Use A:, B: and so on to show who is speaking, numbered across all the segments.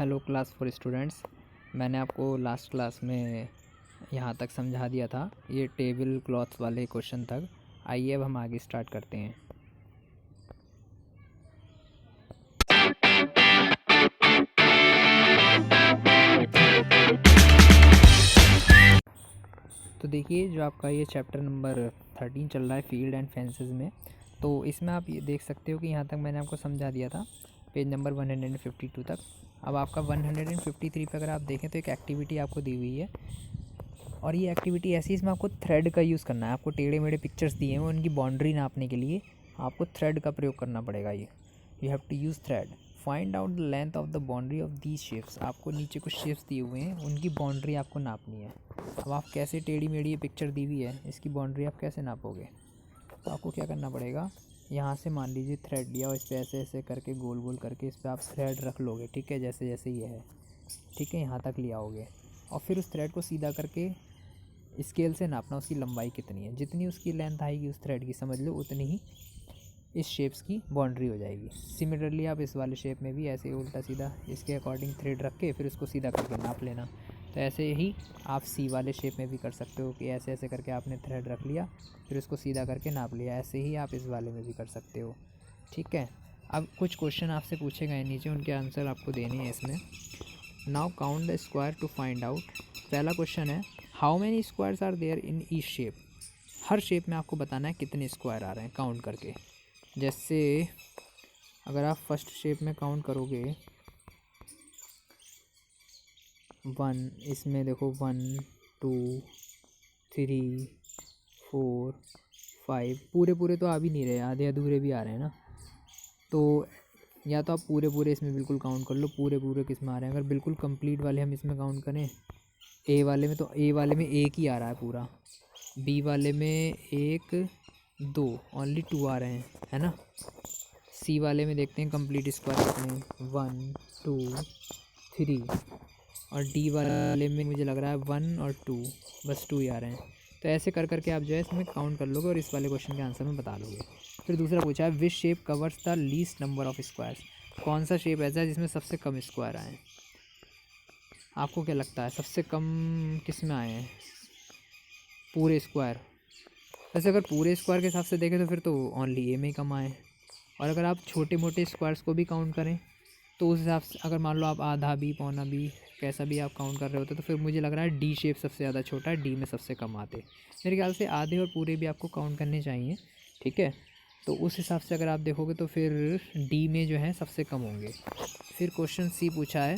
A: Hello class for students. मैंने आपको last class में यहाँ तक समझा दिया था, ये टेबल क्लॉथ्स वाले क्वेश्चन तक। आइए अब हम आगे स्टार्ट करते हैं। तो देखिए, जो आपका ये चैप्टर नंबर 13 चल रहा है फील्ड एंड फेंसेस में, तो इसमें आप ये देख सकते हो कि यहाँ तक मैंने आपको समझा दिया था पेज नंबर 152 तक। अब आपका 153 पे अगर आप देखें तो एक एक्टिविटी आपको दी हुई है, और ये एक्टिविटी ऐसी, इसमें आपको थ्रेड का यूज़ करना है। आपको टेढ़े मेढ़े पिक्चर्स दिए हैं, उनकी बाउंड्री नापने के लिए आपको थ्रेड का प्रयोग करना पड़ेगा। ये you have to use thread. Find out the length of the boundary of these shapes. आपको नीचे कुछ शेप्स दिए हुए हैं, उनकी बाउंड्री आपको नापनी है। अब आप कैसे, टेढ़ी मेढ़ी ये पिक्चर दी हुई है, इसकी बाउंड्री आप कैसे नापोगे? तो आपको क्या करना पड़ेगा, यहाँ से मान लीजिए थ्रेड लिया और इस पर ऐसे ऐसे करके गोल गोल करके इस पर आप थ्रेड रख लोगे, ठीक है, जैसे जैसे ये है, ठीक है, यहाँ तक ले आओगे। और फिर उस थ्रेड को सीधा करके स्केल से नापना उसकी लंबाई कितनी है। जितनी उसकी लेंथ आएगी उस थ्रेड की, समझ लो उतनी ही इस शेप्स की बाउंड्री हो जाएगी। सिमिलरली आप इस वाले शेप में भी ऐसे ही उल्टा सीधा इसके अकॉर्डिंग थ्रेड रख के फिर उसको सीधा करके नाप लेना। तो ऐसे ही आप सी वाले शेप में भी कर सकते हो कि ऐसे ऐसे करके आपने थ्रेड रख लिया, फिर उसको सीधा करके नाप लिया। ऐसे ही आप इस वाले में भी कर सकते हो, ठीक है। अब कुछ क्वेश्चन आपसे पूछे गए नीचे, उनके आंसर आपको देने हैं इसमें। Now count the square to find out. पहला क्वेश्चन है, how many squares are there in each shape. हर शेप में आपको बताना है कितने स्क्वायर आ रहे हैं काउंट करके। जैसे अगर आप फर्स्ट शेप में काउंट करोगे 1, इसमें देखो 1 2 3 4 5, पूरे पूरे तो आ भी नहीं रहे, आधे अधूरे भी आ रहे हैं ना। तो या तो आप पूरे पूरे इसमें बिल्कुल काउंट कर लो, पूरे पूरे किस में आ रहे हैं। अगर बिल्कुल कंप्लीट वाले हम इसमें काउंट करें, ए वाले में, तो ए वाले में एक ही आ रहा है पूरा। बी वाले में 1 2 ओनली 2 आ रहे हैं, है ना। सी वाले में देखते हैं कंप्लीट स्क्वायर कितने, 1 2 3। और डी वाले में मुझे लग रहा है 1 और 2, बस 2 ही आ रहे हैं। तो ऐसे कर करके आप जो है इसमें काउंट कर लोगे और इस वाले क्वेश्चन के आंसर में बता लोगे। फिर दूसरा पूछा है, which shape covers the least number of squares. कौन सा शेप ऐसा है जिसमें सबसे कम स्क्वायर आए हैं? आपको क्या लगता है सबसे कम किस में आए हैं? पूरे स्क्वायर। वैसे अगर पूरे स्क्वायर के हिसाब से देखें तो फिर तो ओनली ए में ही कम आए। और अगर आप छोटे मोटे स्क्वायर्स को भी काउंट करें तो उस हिसाब से, अगर मान लो आप आधा भी पौना भी कैसा भी आप काउंट कर रहे होते, तो फिर मुझे लग रहा है डी शेप सबसे ज़्यादा छोटा है, डी में सबसे कम आते। मेरे ख्याल से आधे और पूरे भी आपको काउंट करने चाहिए, ठीक है। तो उस हिसाब से अगर आप देखोगे तो फिर डी में जो है सबसे कम होंगे। फिर क्वेश्चन सी पूछा है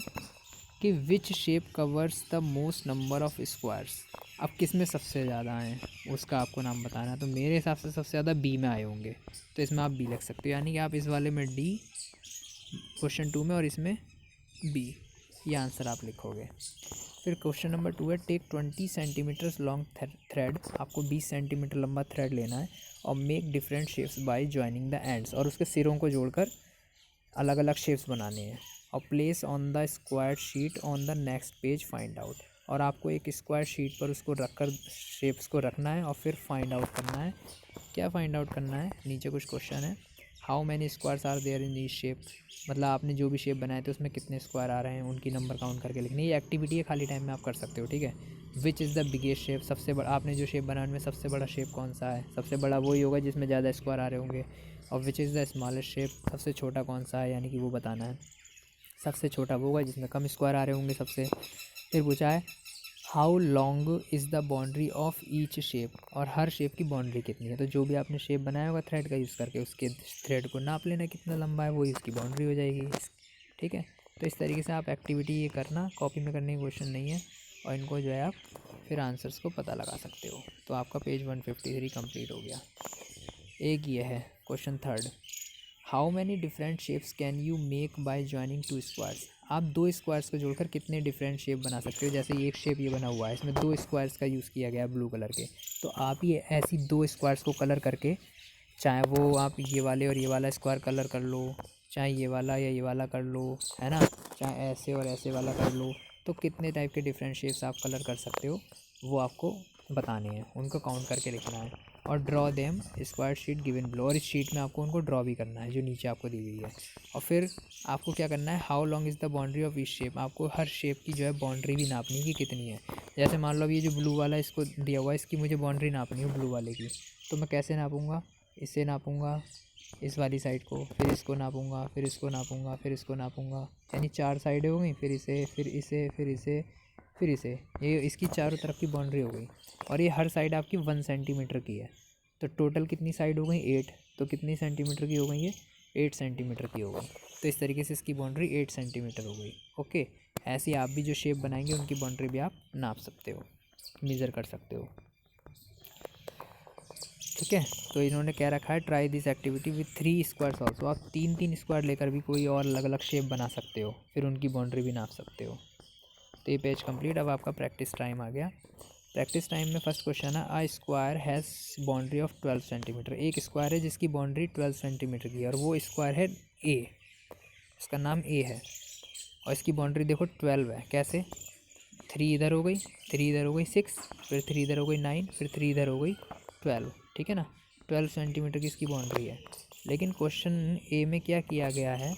A: कि which shape covers the most number of squares. अब किस में सबसे ज़्यादा आए हैं उसका आपको नाम बताना है। तो मेरे हिसाब से सबसे ज़्यादा बी में आए होंगे, तो इसमें आप बी लिख सकते हो, यानी कि आप इस वाले में डी क्वेश्चन 2 में और इसमें बी, ये आंसर आप लिखोगे। फिर क्वेश्चन नंबर 2 है, टेक 20 सेंटीमीटर्स लॉन्ग थ्रेड। आपको 20 सेंटीमीटर लंबा थ्रेड लेना है और make different shapes bye joining the ends, और उसके सिरों को जोड़कर अलग अलग शेप्स बनाने हैं। और place on the square sheet on the next page find out. और आपको एक स्क्वायर शीट पर उसको रखकर शेप्स को रखना है और फिर फाइंड आउट करना है। क्या फाइंड आउट करना है? नीचे कुछ क्वेश्चन है, how many squares are there in each shape. मतलब आपने जो भी शेप बनाए थे उसमें कितने स्क्वायर आ रहे हैं, उनकी नंबर काउंट करके लिखनी। ये एक्टिविटी है, खाली टाइम में आप कर सकते हो, ठीक है। Which is the biggest shape. सबसे बड़ा, आपने जो शेप बनाया उनमें सबसे बड़ा शेप कौन सा है? सबसे बड़ा वही होगा जिसमें ज़्यादा स्क्वायर आ रहे होंगे। और which is the smallest shape. सबसे छोटा कौन सा है, यानी कि वो बताना है। सबसे छोटा वो होगा जिसमें कम स्क्वायर आ रहे होंगे सबसे। फिर पूछा है, how long is the boundary of each shape. और हर शेप की बाउंड्री कितनी है। तो जो भी आपने शेप बनाया होगा थ्रेड का यूज़ करके, उसके थ्रेड को नाप लेना कितना लंबा है, वही उसकी बाउंड्री हो जाएगी, ठीक है। तो इस तरीके से आप एक्टिविटी ये करना, कॉपी में करने की क्वेश्चन नहीं है, और इनको जो है आप फिर आंसर्स को पता लगा सकते हो। तो आपका पेज 153 कंप्लीट हो गया। एक ये है question 3, how many different shapes can you make bye joining 2 squares. आप 2 स्क्वायर्स को जोड़कर कितने डिफरेंट शेप बना सकते हो। जैसे एक शेप ये बना हुआ है, इसमें 2 स्क्वायर्स का यूज़ किया गया है ब्लू कलर के, तो आप ये ऐसी 2 स्क्वायर्स को कलर करके, चाहे वो आप ये वाले और ये वाला स्क्वायर कलर कर लो, चाहे ये वाला या ये वाला कर लो, है ना, चाहे ऐसे और ऐसे वाला कर लो, तो कितने टाइप के डिफरेंट शेप्स आप कलर कर सकते हो वो आपको बताने हैं, उनको काउंट करके लिखना है। और draw them square sheet given below, और इस शीट में आपको उनको ड्रॉ भी करना है जो नीचे आपको दी हुई है। और फिर आपको क्या करना है, how long is the boundary of each shape, आपको हर शेप की जो है बाउंड्री भी नापनी है कि कितनी है। जैसे मान लो अब ये जो ब्लू वाला इसको दिया हुआ है, इसकी मुझे बाउंड्री नापनी है ब्लू वाले की, तो मैं कैसे नापूंगा, इससे नापूंगा इस वाली साइड को, फिर इसको नापूंगा, फिर इसको नापूंगा, फिर इसको नापूंगा, यानी 4 साइडें हो गई, फिर इसे, फिर इसे, फिर इसे, फिर इसे, ये इसकी चारों तरफ की बाउंड्री हो गई। और ये हर साइड आपकी 1 सेंटीमीटर की है, तो टोटल कितनी साइड हो गई 8, तो कितनी सेंटीमीटर की हो गई ये 8 सेंटीमीटर की हो गई। तो इस तरीके से इसकी बाउंड्री 8 सेंटीमीटर हो गई। ओके, ऐसे ही आप भी जो शेप बनाएंगे उनकी बाउंड्री भी आप नाप सकते हो, मेज़र कर सकते हो। ठीक है, तो इन्होंने क्या रखा है, try this activity with 3 squares also, आप 3 स्क्वायर लेकर भी कोई और अलग अलग शेप बना सकते हो, फिर उनकी बाउंड्री भी नाप सकते हो। तो ये पेज कंप्लीट। अब आपका प्रैक्टिस टाइम आ गया। प्रैक्टिस टाइम में फर्स्ट क्वेश्चन है, a square has boundary of 12 centimetre, एक स्क्वायर है जिसकी बाउंड्री 12 सेंटीमीटर की है, और वो स्क्वायर है ए, इसका नाम ए है, और इसकी बाउंड्री देखो 12 है। कैसे, 3 इधर हो गई, 3 इधर हो गई 6, फिर 3 इधर हो गई 9, फिर 3 इधर हो गई 12, ठीक है ना। 12 सेंटीमीटर की इसकी बाउंड्री है। लेकिन क्वेश्चन ए में क्या किया गया है,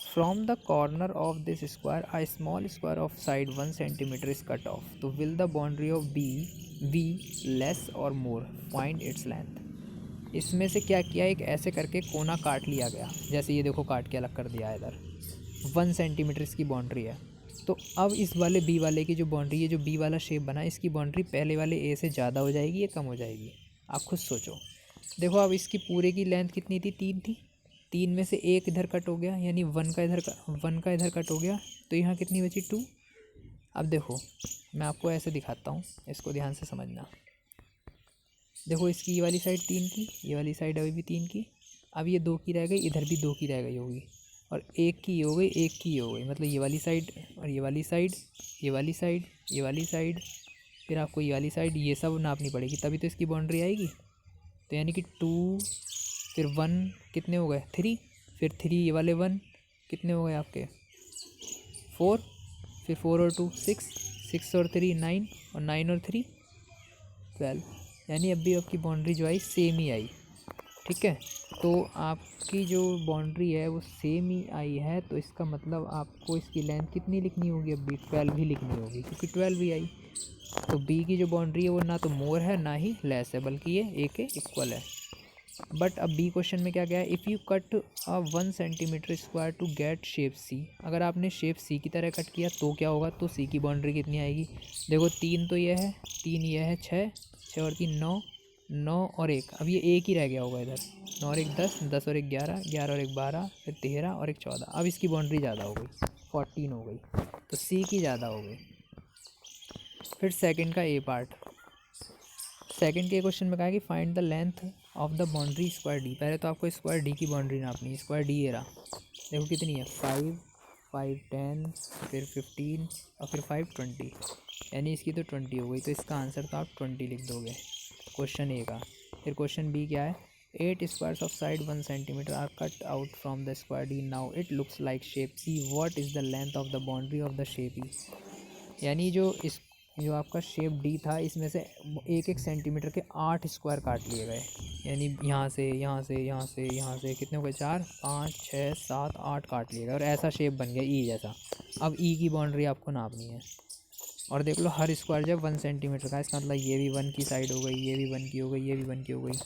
A: from the corner of this square a small square of side 1 centimetre is cut off, तो will the boundary of be less और मोर, फाइंड इट्स लेंथ। इसमें से क्या किया, एक ऐसे करके कोना काट लिया गया, जैसे ये देखो काट के अलग कर दिया है इधर, 1 सेंटीमीटर इसकी बाउंड्री है। तो अब इस वाले बी वाले की जो बाउंड्री है, जो बी वाला शेप बना है, इसकी बाउंड्री पहले वाले ए से ज़्यादा हो जाएगी या कम हो जाएगी, आप खुद सोचो। देखो अब इसकी पूरे की लेंथ कितनी थी, 3 थी, 3 में से एक इधर कट हो गया, यानी 1 का इधर कट हो गया, तो यहाँ कितनी बची 2। अब देखो मैं आपको ऐसे दिखाता हूँ, इसको ध्यान से समझना। देखो इसकी ये वाली साइड 3 की, ये वाली साइड अभी भी 3 की, अब ये 2 की रह गई, इधर भी 2 की रह गई होगी, और एक की हो गई, एक की हो गई, मतलब ये वाली साइड और ये वाली साइड, ये वाली साइड, ये वाली साइड, फिर आपको ये वाली साइड, ये सब नापनी पड़ेगी, तभी तो इसकी बाउंड्री आएगी। तो यानी कि 2, फिर 1 कितने हो गए 3, फिर 3 ये वाले 1 कितने हो गए आपके 4, फिर 4 और 2 6, 6 और 3 9, और 9 और 3 12, यानी अब भी आपकी बाउंड्री जो आई सेम ही आई। ठीक है, तो आपकी जो बाउंड्री है वो सेम ही आई है, तो इसका मतलब आपको इसकी लेंथ कितनी लिखनी होगी, अब भी 12 ही लिखनी होगी, क्योंकि 12 ही आई। तो बी की जो बाउंड्री है वो ना तो मोर है ना ही लेस है, बल्कि ये ए के इक्वल है। बट अब बी क्वेश्चन में क्या गया है, if you cut 1 centimetre square to get shape C, अगर आपने शेप सी की तरह कट किया तो क्या होगा, तो सी की बाउंड्री कितनी आएगी। देखो 3 तो ये है, 3 ये है 6, 6 और 3 9, 9 और 1, अब ये एक ही रह गया होगा इधर, 9 और 1 10, 10 और 1 11, 11 और 1 12, फिर 13 और 1 14, अब इसकी बाउंड्री ज़्यादा हो गई 14 हो गई, तो सी की ज़्यादा हो गई। फिर सेकंड का ए पार्ट, सेकंड के क्वेश्चन में कहा है कि find the length of the boundary square D. पहले तो आपको स्क्वायर डी की बाउंड्री नापनी है, स्क्वायर डी ये रहा, देखो कितनी है 5, 5 10, फिर 15 और फिर 5 20, यानी इसकी तो 20 हो गई, तो इसका आंसर तो आप 20 लिख दोगे क्वेश्चन ए का। फिर क्वेश्चन बी क्या है, 8 squares of side 1 centimetre are cut out from the square D, now it looks like shape C, what is the length of the boundary of the shape E. यानी जो आपका shape D था, इसमें से 1 centimetre के 8 square काट लिए गए, यानी यहाँ से यहाँ से यहाँ से यहाँ से कितने हो गए 4 5 6 7 8 काट लिए गए, और ऐसा शेप बन गया ई जैसा। अब ई की बाउंड्री आपको नापनी है, और देख लो हर स्क्वायर जब 1 सेंटीमीटर का, इसका मतलब ये भी 1 की साइड हो गई, ये भी 1 की हो गई, ये भी 1 की हो गई।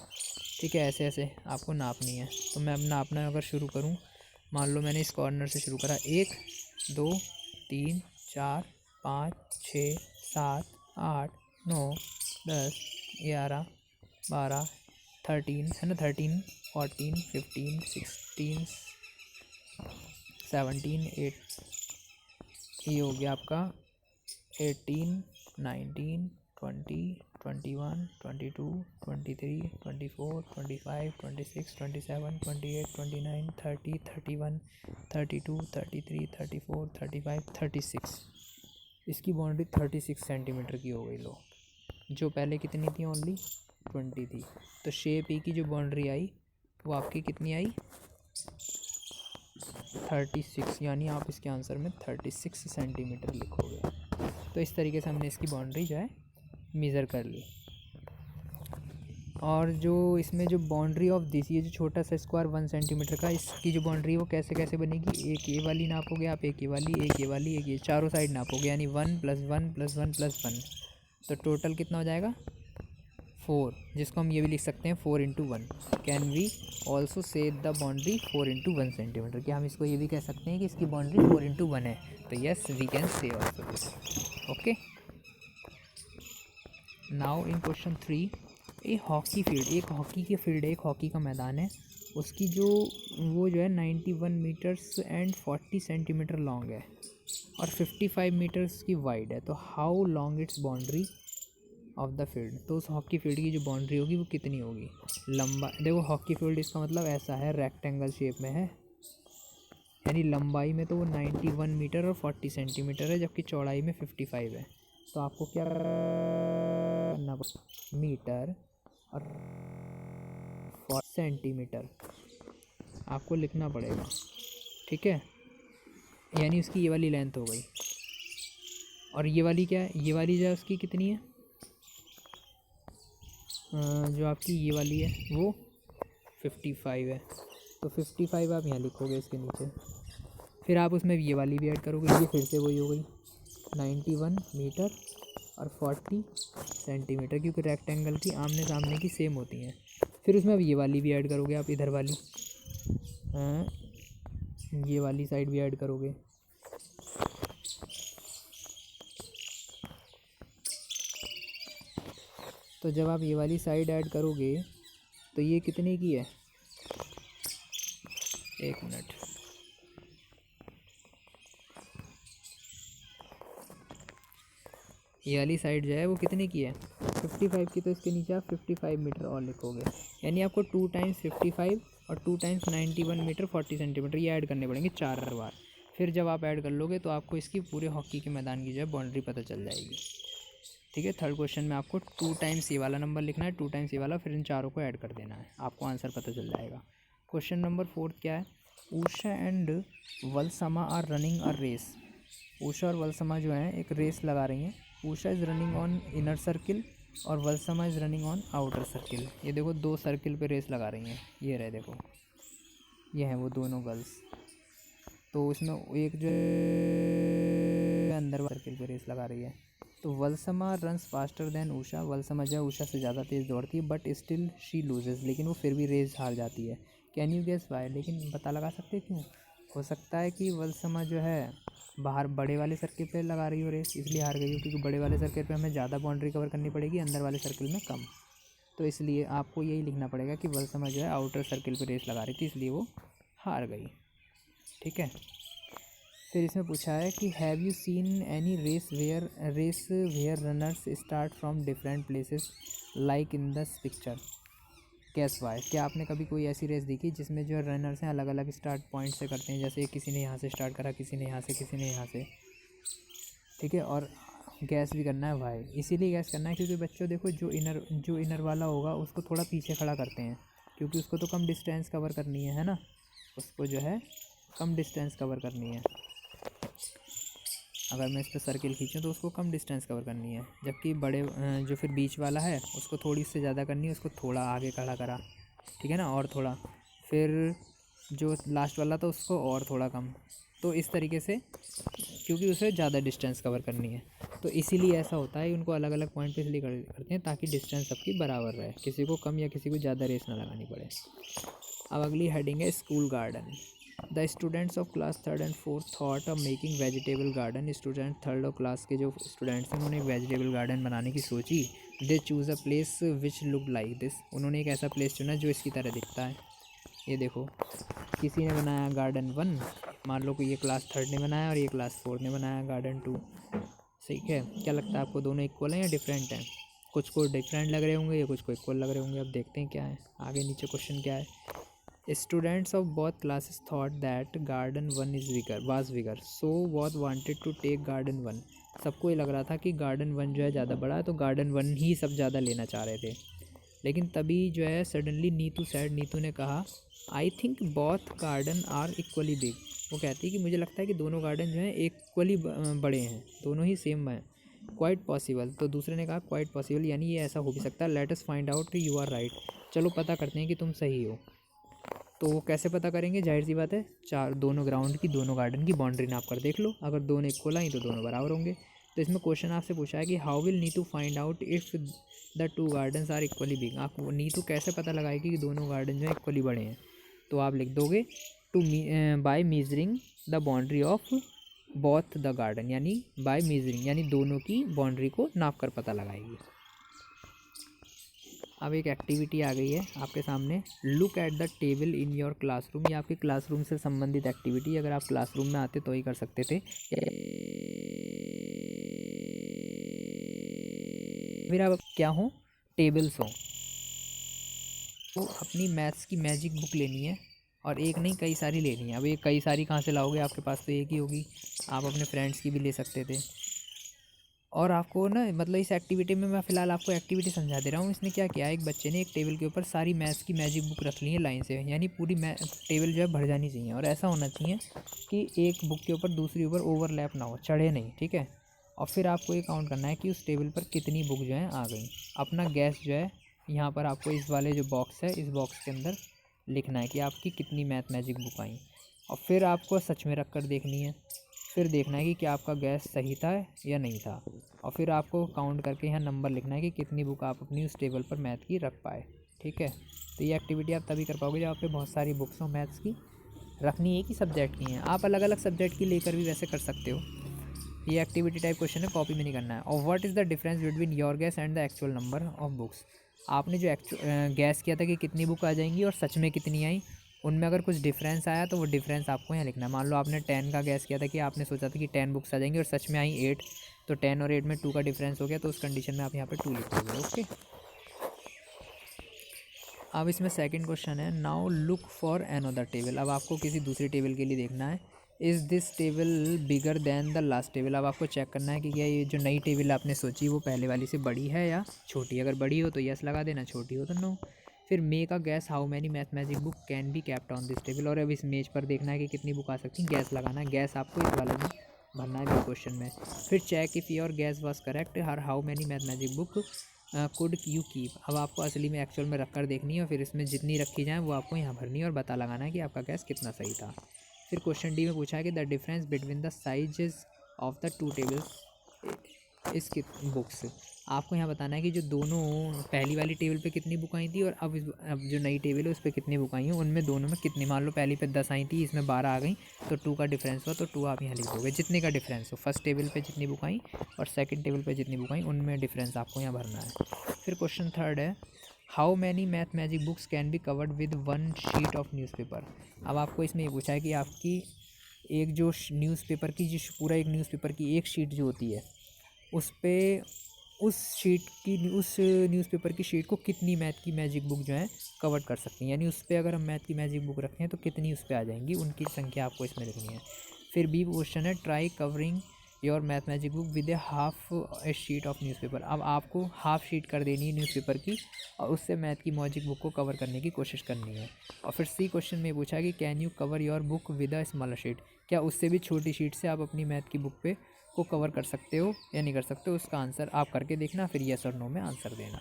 A: ठीक है, ऐसे ऐसे आपको नापनी है। तो मैं अब नापना अगर शुरू करूँ, मान लो मैंने इस कॉर्नर से शुरू करा, 1 2 3 4 5 6 7 8 9 10 11 12 13 है ना, 13 14 15 16 17 8, ये हो गया आपका 18 19 20 21 22 23 24 25 26 27 28 29 30 31 32 33 34 35 36, इसकी बाउंड्री 36 सेंटीमीटर की हो गई। लो, जो पहले कितनी थी, ओनली 20 थी। तो शेप ई की जो बाउंड्री आई वो आपकी कितनी आई 36, यानी आप इसके आंसर में 36 सेंटीमीटर लिखोगे। तो इस तरीके से हमने इसकी बाउंड्री जो है मेज़र कर ली। और जो इसमें जो बाउंड्री ऑफ दिस, ये जो छोटा सा स्क्वायर 1 सेंटीमीटर का, इसकी जो बाउंड्री है वो कैसे कैसे बनेगी, एक ये वाली नापोगे आप, एक ये वाली, एक ये वाली, एक ये, चारों साइड नापोगे, यानी 1+1+1+1, तो टोटल कितना हो जाएगा 4, जिसको हम ये भी लिख सकते हैं 4×1। Can we also say the boundary 4×1 centimetre, क्या हम इसको ये भी कह सकते हैं कि इसकी बाउंड्री 4×1 है, तो yes we can say also this. Okay, now in question 3, a hockey field, एक हॉकी की फील्ड है, एक हॉकी का मैदान है, उसकी जो वो जो है 91 मीटर्स एंड 40 सेंटीमीटर लॉन्ग है और 55 मीटर्स की वाइड है, तो how long it's boundary of the field, तो उस हॉकी फील्ड की जो बाउंड्री होगी वो कितनी होगी, लंबा, देखो हॉकी फील्ड इसका मतलब ऐसा है, रेक्टेंगल शेप में है, यानी लंबाई में तो वो 91 मीटर और 40 सेंटीमीटर है, जबकि चौड़ाई में 55 है, तो आपको क्या करना पड़ेगा, मीटर और सेंटीमीटर आपको लिखना पड़ेगा, ठीक है, यानी उसकी ये वाली लेंथ हो गई, और ये वाली क्या है, ये वाली जो है उसकी कितनी है, जो आपकी ये वाली है वो 55 है, तो 55 आप यहाँ लिखोगे इसके नीचे, फिर आप उसमें ये वाली भी ऐड करोगे, ये फिर से वही हो गई 91 मीटर और 40 सेंटीमीटर, क्योंकि रेक्टेंगल की आमने सामने की सेम होती हैं, फिर उसमें अब ये वाली भी ऐड करोगे आप, इधर वाली ये वाली साइड भी ऐड करोगे, तो जब आप ये वाली साइड ऐड करोगे तो ये कितने की है, एक मिनट, ये वाली साइड जो है वो कितने की है 55 की, तो इसके नीचे आप 55 मीटर और लिखोगे, यानी आपको 2 टाइम्स 55 और 2 टाइम्स 91 मीटर 40 सेंटीमीटर ये ऐड करने पड़ेंगे 4 बार, फिर जब आप ऐड कर लोगे तो आपको इसकी पूरे हॉकी के मैदान की जो है बाउंड्री पता चल जाएगी, ठीक है। थर्ड क्वेश्चन में आपको 2 टाइम्स ये वाला नंबर लिखना है, 2 टाइम्स ये वाला, फिर इन चारों को ऐड कर देना है, आपको आंसर पता चल जाएगा। क्वेश्चन नंबर 4 क्या है, Usha and Valsamma are running a race, Usha और वलसमा जो हैं एक रेस लगा रही हैं, Usha is running on inner circle और Valsamma is running on outer circle, ये देखो 2 सर्किल पे रेस लगा रही हैं, ये रहे देखो, ये हैं वो दोनों गर्ल्स, तो इसमें एक जो अंदर सर्किल पे रेस लगा रही है, तो वलसमा रन्स फास्टर देन उषा, वलसमा जो है उषा से ज़्यादा तेज़ दौड़ती है, बट स्टिल शी लूजेस, लेकिन वो फिर भी रेस हार जाती है। कैन यू गेस वाई, लेकिन पता लगा सकते क्यों, हो सकता है कि वलसमा जो है बाहर बड़े वाले सर्किल पे लगा रही हो रेस, इसलिए हार गई हो, क्योंकि बड़े वाले सर्किल पे हमें ज़्यादा बाउंड्री कवर करनी पड़ेगी, अंदर वाले सर्किल में कम, तो इसलिए आपको यही लिखना पड़ेगा कि वलसमा जो है आउटर सर्किल पे रेस लगा रही थी, इसलिए वो हार गई, ठीक है। फिर इसमें पूछा है कि have you seen any race where runners start from different places like in this picture, guess why, क्या आपने कभी कोई ऐसी रेस देखी जिसमें जो रनर्स हैं अलग अलग स्टार्ट पॉइंट से करते हैं, जैसे किसी ने यहाँ से स्टार्ट करा, किसी ने यहाँ से, किसी ने यहाँ से, ठीक है, और गैस भी करना है भाई, इसीलिए गैस करना है क्योंकि बच्चों देखो जो इनर वाला होगा उसको थोड़ा पीछे खड़ा करते हैं, क्योंकि उसको तो कम डिस्टेंस कवर करनी है ना, उसको जो है कम डिस्टेंस कवर करनी है, अगर मैं इस पर सर्किल खींचूँ तो उसको कम डिस्टेंस कवर करनी है, जबकि बड़े जो फिर बीच वाला है उसको थोड़ी से ज़्यादा करनी है, उसको थोड़ा आगे खड़ा करा, ठीक है ना, और थोड़ा, फिर जो लास्ट वाला था उसको और थोड़ा कम, तो इस तरीके से, क्योंकि उसे ज़्यादा डिस्टेंस कवर करनी है, तो इसीलिए ऐसा होता है, उनको अलग अलग पॉइंट पे इसलिए करते हैं ताकि डिस्टेंस सबकी बराबर रहे, किसी को कम या किसी को ज़्यादा रेस ना लगानी पड़े। अब अगली हेडिंग है school garden, the students of class 3rd and 4th thought of making vegetable garden, student 3rd और क्लास के जो स्टूडेंट्स हैं उन्होंने वेजिटेबल गार्डन बनाने की सोची, they choose a place which look like this, उन्होंने एक ऐसा प्लेस चुना जो इसकी तरह दिखता है, ये देखो, किसी ने बनाया गार्डन 1, मान लो कि ये क्लास 3rd ने बनाया और ये क्लास 4 ने बनाया गार्डन 2, ठीक है, क्या लगता है आपको दोनों इक्वल हैं या डिफरेंट हैं, कुछ को डिफरेंट लग रहे होंगे या कुछ को इक्वल लग रहे होंगे, अब देखते हैं क्या है आगे नीचे क्वेश्चन क्या है। Students of both classes thought that garden 1 was bigger, so both wanted to take garden 1, सबको ये लग रहा था कि गार्डन 1 जो है ज़्यादा बड़ा है, तो गार्डन 1 ही सब ज़्यादा लेना चाह रहे थे, लेकिन तभी जो है सडनली नीतू ने कहा I think both garden are equally big, वो कहती है कि मुझे लगता है कि दोनों गार्डन जो हैं इक्वली बड़े हैं, दोनों ही सेम हैं, क्वाइट पॉसिबल, तो दूसरे ने कहा क्वाइट पॉसिबल यानी ये ऐसा हो भी सकता है। Let us find out you are right, चलो पता करते हैं कि तुम सही हो। तो वो कैसे पता करेंगे, जाहिर सी बात है, चार दोनों ग्राउंड की दोनों गार्डन की बाउंड्री नाप कर देख लो, अगर दोनों इक्वल आई तो दोनों बराबर होंगे। तो इसमें क्वेश्चन आपसे पूछा है कि how will Neetu find out if the two gardens are equally big. आप नीतू कैसे पता लगाएगी कि दोनों गार्डन जो है इक्वली बड़े हैं, तो आप लिख दोगे two by measuring the boundary of both the garden, यानी बाय मीजरिंग यानी दोनों की बाउंड्री को नाप कर पता लगाएगी। अब एक एक्टिविटी आ गई है आपके सामने, look at the table in your classroom. ये आपके क्लासरूम से संबंधित एक्टिविटी, अगर आप क्लासरूम में आते तो ही कर सकते थे। फिर आप क्या हो, टेबल्स हो। तो अपनी मैथ्स की मैजिक बुक लेनी है, और एक नहीं कई सारी लेनी है। अब ये कई सारी कहाँ से लाओगे, आपके पास तो एक ही होगी, आप अपने फ्रेंड्स की भी ले सकते थे। और आपको ना मतलब इस एक्टिविटी में मैं फ़िलहाल आपको एक्टिविटी समझा दे रहा हूँ। इसने क्या किया, एक बच्चे ने एक टेबल के ऊपर सारी मैथ्स की मैजिक बुक रख ली है लाइन से, यानी पूरी टेबल जो है भर जानी चाहिए। और ऐसा होना चाहिए कि एक बुक के ऊपर दूसरी ऊपर ओवरलैप ना हो, चढ़े नहीं, ठीक है। और फिर आपको ये काउंट करना है कि उस टेबल पर कितनी बुक जो है आ गई। अपना गैस जो है यहाँ पर आपको इस वाले जो बॉक्स है, इस बॉक्स के अंदर लिखना है कि आपकी कितनी मैथ मैजिक बुक आई। और फिर आपको सच में रख कर देखनी है, फिर देखना है कि क्या आपका गैस सही था या नहीं था। और फिर आपको काउंट करके यहाँ नंबर लिखना है कि कितनी बुक आप अपनी उस टेबल पर मैथ की रख पाए, ठीक है। तो ये एक्टिविटी आप तभी कर पाओगे जब आप पे बहुत सारी बुक्स हो मैथ्स की, रखनी एक ही सब्जेक्ट की हैं। आप अलग अलग सब्जेक्ट की लेकर भी वैसे कर सकते हो। ये एक्टिविटी टाइप क्वेश्चन है, कॉपी में नहीं करना है। और what is the difference between your gas and the actual number of books. आपने जो गैस किया था कि कितनी बुक आ जाएंगी और सच में कितनी आई, उनमें अगर कुछ डिफरेंस आया तो वो डिफरेंस आपको यहाँ लिखना है। मान लो आपने 10 का गैस किया था कि आपने सोचा था कि 10 बुक्स आ जाएंगी और सच में आई 8, तो 10 और 8 में 2 का डिफरेंस हो गया, तो उस कंडीशन में आप यहाँ पे 2 लिख दोगे। ओके, अब इसमें सेकंड क्वेश्चन है, now look for another table. अब आपको किसी दूसरी टेबल के लिए देखना है, is this table bigger than the last table. अब आपको चेक करना है कि क्या ये जो नई टेबल आपने सोची वो पहले वाली से बड़ी है या छोटी। अगर बड़ी हो तो यस लगा देना, छोटी हो तो नो। फिर make a gas how many math magic book can be kept on this table. और अब इस मेज पर देखना है कि कितनी बुक आ सकती है, गैस लगाना है। गैस आपको इस वाले में भरना है बी क्वेश्चन में। फिर check if your guess was correct हर how many math magic book could you keep. अब आपको असली में एक्चुअल में रख कर देखनी है, और फिर इसमें जितनी रखी जाए वो आपको यहाँ भरनी है और पता लगाना है कि आपका गैस कितना सही था। फिर क्वेश्चन डी में पूछा है कि the difference between the sizes of the two tables इस बुक्स। आपको यहाँ बताना है कि जो दोनों पहली वाली टेबल पे कितनी बुक आई थी और अब जो नई टेबल है उस पर कितनी बुक आई हैं, उनमें दोनों में कितनी। मान लो पहली पे 10 आई थी, इसमें 12 आ गई, तो 2 का डिफरेंस हुआ, तो 2 आप यहाँ लिख दोगे, जितने का डिफरेंस हो। फर्स्ट टेबल पे जितनी बुक आई और सेकंड टेबल पे जितनी बुक आई, उनमें डिफरेंस आपको यहाँ भरना है। फिर क्वेश्चन थर्ड है, how many math magic books can be covered with one sheet of newspaper. अब आपको इसमें ये पूछा है कि आपकी एक जो न्यूज़पेपर की जो पूरा एक न्यूज़पेपर की एक शीट जो होती है, उस पर उस न्यूज़पेपर की शीट को कितनी मैथ की मैजिक बुक जो है कवर कर सकती हैं, यानी उस पर अगर हम मैथ की मैजिक बुक रखें तो कितनी उस पर आ जाएंगी, उनकी संख्या आपको इसमें लिखनी है। फिर बी क्वेश्चन है, try covering your math magic book with A half A sheet of newspaper. अब आपको हाफ शीट कर देनी है न्यूज़पेपर की और उससे मैथ की मैजिक बुक को कवर करने की कोशिश करनी है। और फिर सी क्वेश्चन में पूछा कि can you cover your book with a smaller sheet. क्या उससे भी छोटी शीट से आप अपनी मैथ की बुक पे को कवर कर सकते हो या नहीं कर सकते हो, उसका आंसर आप करके देखना, फिर येस और नो में आंसर देना।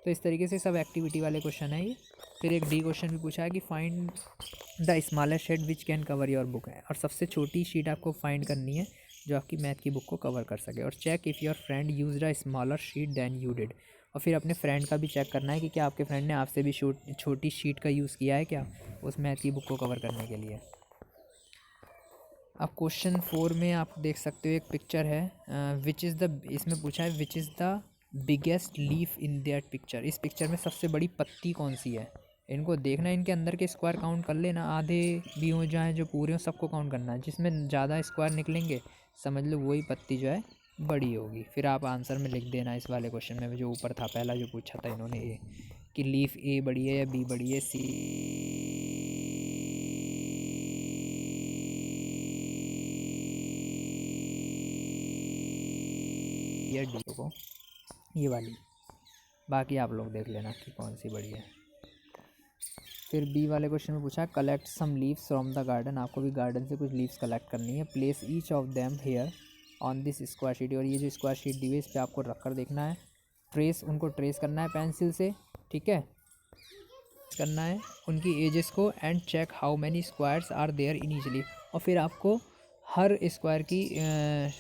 A: तो इस तरीके से सब एक्टिविटी वाले क्वेश्चन है ये। फिर एक डी क्वेश्चन भी पूछा है कि find the smallest sheet which can cover your book है, और सबसे छोटी शीट आपको फाइंड करनी है जो आपकी मैथ की बुक को कवर कर सके। और check if your friend use a smaller sheet than you did. और फिर अपने फ्रेंड का भी चेक करना है कि क्या आपके फ्रेंड ने आपसे भी छोटी शीट का यूज़ किया है क्या उस मैथ की बुक को कवर करने के लिए। अब क्वेश्चन 4 में आप देख सकते हो एक पिक्चर है, विच इज़ द, इसमें पूछा है which is the biggest leaf in that picture. इस पिक्चर में सबसे बड़ी पत्ती कौन सी है। इनको देखना, इनके अंदर के स्क्वायर काउंट कर लेना, आधे भी हो जाए जो पूरे हो सबको काउंट करना है, जिसमें ज़्यादा स्क्वायर निकलेंगे समझ लो वही पत्ती जो है बड़ी होगी। फिर आप आंसर में लिख देना इस वाले क्वेश्चन में जो ऊपर था पहला जो पूछा था इन्होंने, ए कि लीफ ए बड़ी है या बी बड़ी है, सी या डी को, ये वाली। बाकी आप लोग देख लेना कि कौन सी बड़ी है। फिर बी वाले क्वेश्चन में पूछा है collect some leaves from the garden. आपको भी गार्डन से कुछ लीव्स कलेक्ट करनी है। Place each of them here on this square sheet, और ये जो स्क्वायर शीट दी हुई है इस पर आपको रख कर देखना है, उनको ट्रेस करना है पेंसिल से, ठीक है, करना है उनकी एजेस को, and check how many squares are there initially. और फिर आपको हर स्क्वायर की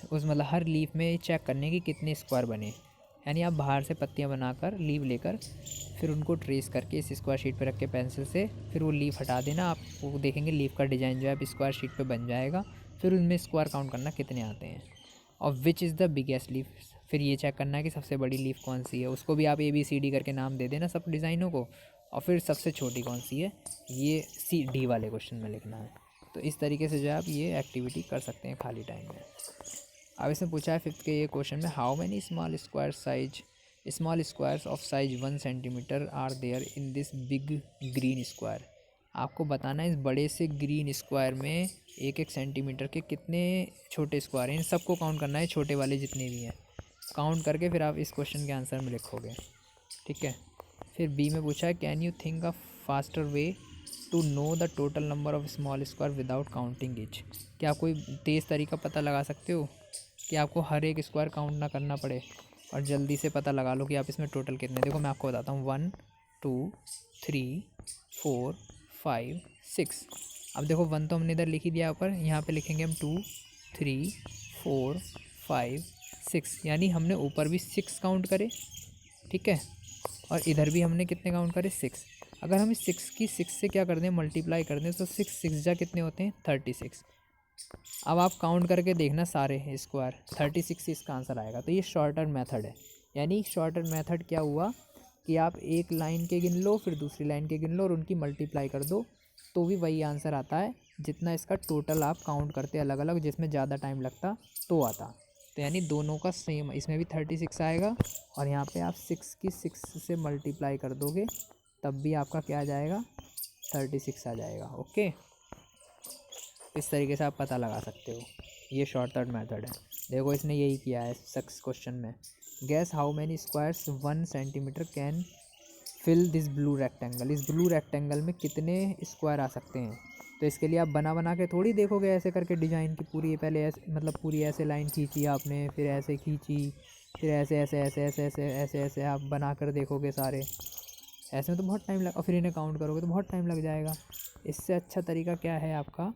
A: उस मतलब हर लीफ में चेक करने की कितने स्क्वायर बने, यानी आप बाहर से पत्तियां बनाकर लीफ लेकर फिर उनको ट्रेस करके इस स्क्वायर शीट पे रख के पेंसिल से फिर वो लीफ हटा देना, आप वो देखेंगे लीफ का डिज़ाइन जो है आप स्क्वायर शीट पे बन जाएगा। फिर उनमें स्क्वायर काउंट करना कितने आते हैं, और which is the biggest leaf, फिर ये चेक करना है कि सबसे बड़ी लीफ कौन सी है, उसको भी आप ABCD करके नाम दे देना सब डिज़ाइनों को, और फिर सबसे छोटी कौन सी है ये CD वाले क्वेश्चन में लिखना है। तो इस तरीके से जो है आप ये एक्टिविटी कर सकते हैं खाली टाइम में। अब इसमें पूछा है 5th के ये क्वेश्चन में, how many small squares of size 1 centimetre are there in this big green square. आपको बताना है इस बड़े से ग्रीन स्क्वायर में 1-1 सेंटीमीटर के कितने छोटे स्क्वायर हैं, इन सबको काउंट करना है, छोटे वाले जितने भी हैं काउंट करके फिर आप इस क्वेश्चन के आंसर में लिखोगे, ठीक है। फिर B में पूछा है, can you think a faster way to know the total number of small square without counting each. क्या आप कोई तेज़ तरीका पता लगा सकते हो कि आपको हर एक स्क्वायर काउंट ना करना पड़े और जल्दी से पता लगा लो कि आप इसमें टोटल कितने। देखो मैं आपको बताता हूँ 1 2 3 4 5 6। अब देखो 1 तो हमने इधर लिख ही दिया ऊपर, यहाँ पे लिखेंगे हम 2 3 4 5 6, यानी हमने ऊपर भी 6 काउंट करे, ठीक है, और इधर भी हमने कितने काउंट करे 6। अगर हम इस 6 की 6 से क्या कर दें मल्टीप्लाई कर दें तो 6 6 जा कितने होते हैं 36। अब आप काउंट करके देखना सारे स्क्वायर 36 इसका आंसर आएगा। तो ये शॉर्टर मेथड है, यानी शॉर्टर मेथड क्या हुआ कि आप एक लाइन के गिन लो फिर दूसरी लाइन के गिन लो और उनकी मल्टीप्लाई कर दो तो भी वही आंसर आता है जितना इसका टोटल आप काउंट करते अलग अलग, जिसमें ज़्यादा टाइम लगता तो आता। तो यानी दोनों का सेम, इसमें भी 36 आएगा और यहाँ पे आप 6 की 6 से मल्टीप्लाई कर दोगे तब भी आपका क्या आ जाएगा 36 आ जाएगा। ओके, इस तरीके से आप पता लगा सकते हो, ये शॉर्टकट मेथड है। देखो इसने यही किया है 6 क्वेश्चन में, guess how many squares 1 centimetre can fill this blue rectangle. इस ब्लू रेक्टेंगल में कितने स्क्वायर आ सकते हैं। तो इसके लिए आप बना बना के थोड़ी देखोगे ऐसे करके डिज़ाइन की पूरी, पहले ऐसे मतलब पूरी ऐसे लाइन खींची आपने, फिर ऐसे खींची, फिर ऐसे ऐसे ऐसे ऐसे ऐसे ऐसे ऐसे आप बना कर देखोगे सारे, ऐसे में तो बहुत टाइम लग, और फिर इन्हें काउंट करोगे तो बहुत टाइम लग जाएगा। इससे अच्छा तरीका क्या है आपका,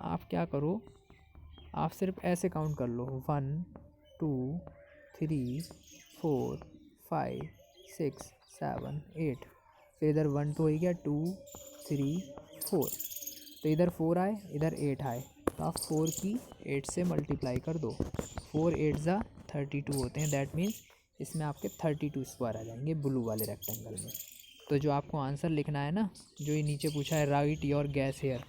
A: आप क्या करो, आप सिर्फ ऐसे काउंट कर लो 1 2 3 4 5 6 7 8, फिर इधर 1 तो हो ही गया 2 3 4, तो इधर 4 आए इधर 8 आए, तो आप 4 की 8 से मल्टीप्लाई कर दो, 4 8 जा 32 होते हैं। दैट मीन्स इसमें आपके 32 स्क्वायर आ जाएंगे ब्लू वाले रेक्टेंगल में। तो जो आपको आंसर लिखना है ना, जो ये नीचे पूछा है राइट योर गैस हेयर,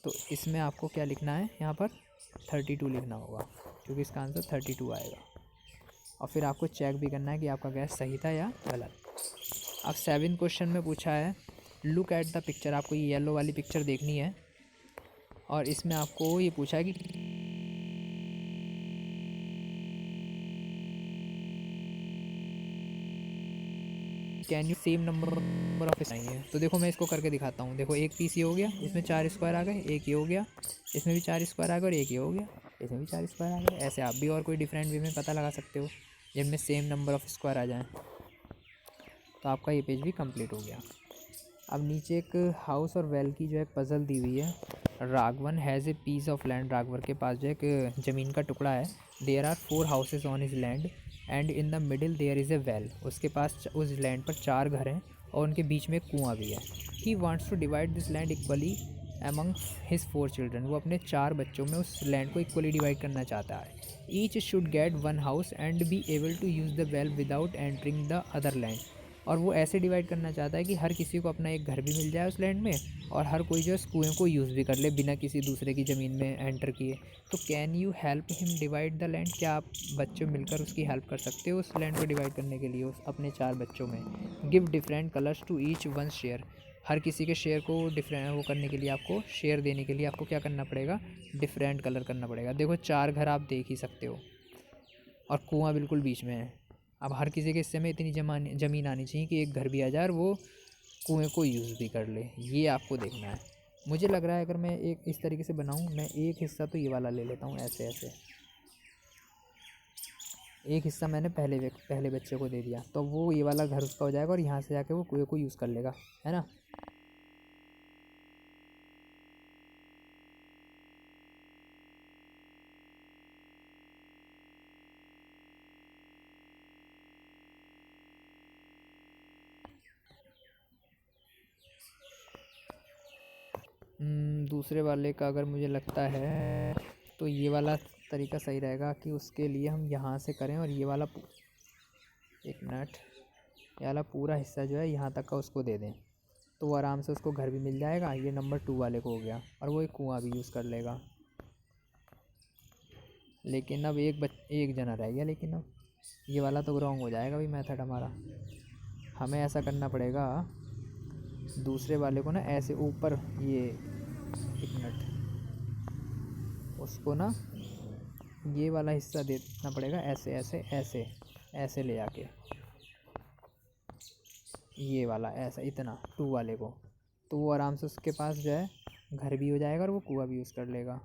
A: तो इसमें आपको क्या लिखना है, यहाँ पर 32 लिखना होगा क्योंकि इसका आंसर 32 आएगा। और फिर आपको चेक भी करना है कि आपका गैस सही था या गलत। अब 7 क्वेश्चन में पूछा है लुक एट द पिक्चर, आपको ये येलो वाली पिक्चर देखनी है और इसमें आपको ये पूछा है कि can you same number of चाहिए। तो देखो मैं इसको करके दिखाता हूँ। देखो एक पीस ये हो गया, इसमें 4 स्क्वायर आ गए, एक ये हो गया, इसमें भी 4 स्क्वायर आ गए और एक ये हो गया, इसमें भी 4 स्क्वायर आ गए। ऐसे आप भी और कोई डिफरेंट वे में पता लगा सकते हो जिनमें सेम नंबर ऑफ स्क्वायर आ जाएँ। तो आपका ये पेज भी कंप्लीट हो गया। अब नीचे एक हाउस और वेल की जो है पज़ल दी हुई है। Raghavan has a piece of land, राघवर के पास जो एक ज़मीन का टुकड़ा है। There are 4 houses on his land and in the middle there is a well, उसके पास उस लैंड पर 4 घर हैं और उनके बीच में एक कुआं भी है। He wants to divide this land equally among his 4 children, वो अपने 4 बच्चों में उस लैंड को इक्वली डिवाइड करना चाहता है। Each should get 1 house and be able to use the well without entering the other land, और वो ऐसे डिवाइड करना चाहता है कि हर किसी को अपना एक घर भी मिल जाए उस लैंड में और हर कोई जो है उस कुएँ को यूज़ भी कर ले बिना किसी दूसरे की ज़मीन में एंटर किए। तो can you help him divide the land, क्या आप बच्चों मिलकर उसकी हेल्प कर सकते हो उस लैंड को डिवाइड करने के लिए उस अपने 4 बच्चों में। Give different colours to each one share, हर किसी के शेयर को डिफरेंट वो करने के लिए आपको शेयर देने के लिए आपको क्या करना पड़ेगा, डिफरेंट कलर करना पड़ेगा। देखो 4 घर आप देख ही सकते हो और कुआँ बिल्कुल बीच में है। अब हर किसी के हिस्से में इतनी ज़मीन आनी चाहिए कि एक घर भी आ जाए और वो कुएँ को यूज़ भी कर ले, ये आपको देखना है। मुझे लग रहा है अगर मैं एक इस तरीके से बनाऊँ, मैं एक हिस्सा तो ये वाला ले लेता हूँ ऐसे ऐसे। एक हिस्सा मैंने पहले बच्चे को दे दिया, तो वो ये वाला घर उसका हो जाएगा और यहाँ से जाके वो कुएं को यूज़ कर लेगा, है ना। दूसरे वाले का अगर मुझे लगता है तो ये वाला तरीका सही रहेगा कि उसके लिए हम यहाँ से करें और ये वाला एक मिनट, ये वाला पूरा हिस्सा जो है यहाँ तक का उसको दे दें, तो वो आराम से उसको घर भी मिल जाएगा। ये नंबर 2 वाले को हो गया और वो एक कुआं भी यूज़ कर लेगा। लेकिन अब एक जना रह गया, लेकिन अब ये वाला तो रॉन्ग हो जाएगा भाई मेथड हमारा। हमें ऐसा करना पड़ेगा, दूसरे वाले को ना ऐसे ऊपर, ये एक मिनट, उसको ना ये वाला हिस्सा देना पड़ेगा ऐसे ऐसे ऐसे ऐसे ले जाके, ये वाला ऐसा इतना 2 वाले को, तो वो आराम से उसके पास जो है घर भी हो जाएगा और वो कुआं भी यूज़ कर लेगा।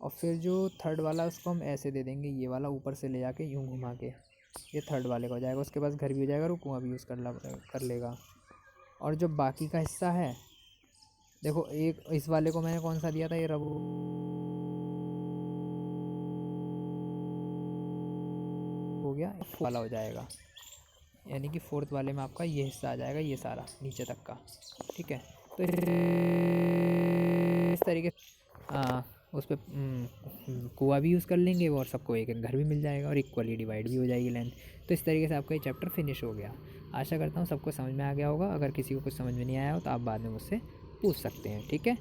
A: और फिर जो थर्ड वाला उसको हम ऐसे दे देंगे, ये वाला ऊपर से ले जाके यूँ घुमा के, ये थर्ड वाले का हो जाएगा, उसके पास घर भी हो जाएगा और वो कुआं भी यूज़ कर लेगा। और जो बाकी का हिस्सा है, देखो एक इस वाले को मैंने कौन सा दिया था, ये रब हो गया, वाला हो जाएगा, यानी कि फोर्थ वाले में आपका ये हिस्सा आ जाएगा, ये सारा नीचे तक का। ठीक है, तो इस तरीके उस पर कुआं भी यूज़ कर लेंगे वो, और सबको एक एक घर भी मिल जाएगा और इक्वली डिवाइड भी हो जाएगी लेंथ। तो इस तरीके से आपका ये चैप्टर फिनिश हो गया। आशा करता हूँ सबको समझ में आ गया होगा। अगर किसी को कुछ समझ में नहीं आया हो तो आप बाद में मुझसे पूछ सकते हैं। ठीक है,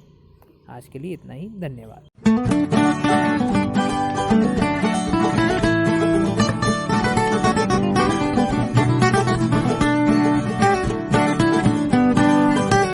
A: आज के लिए इतना ही, धन्यवाद।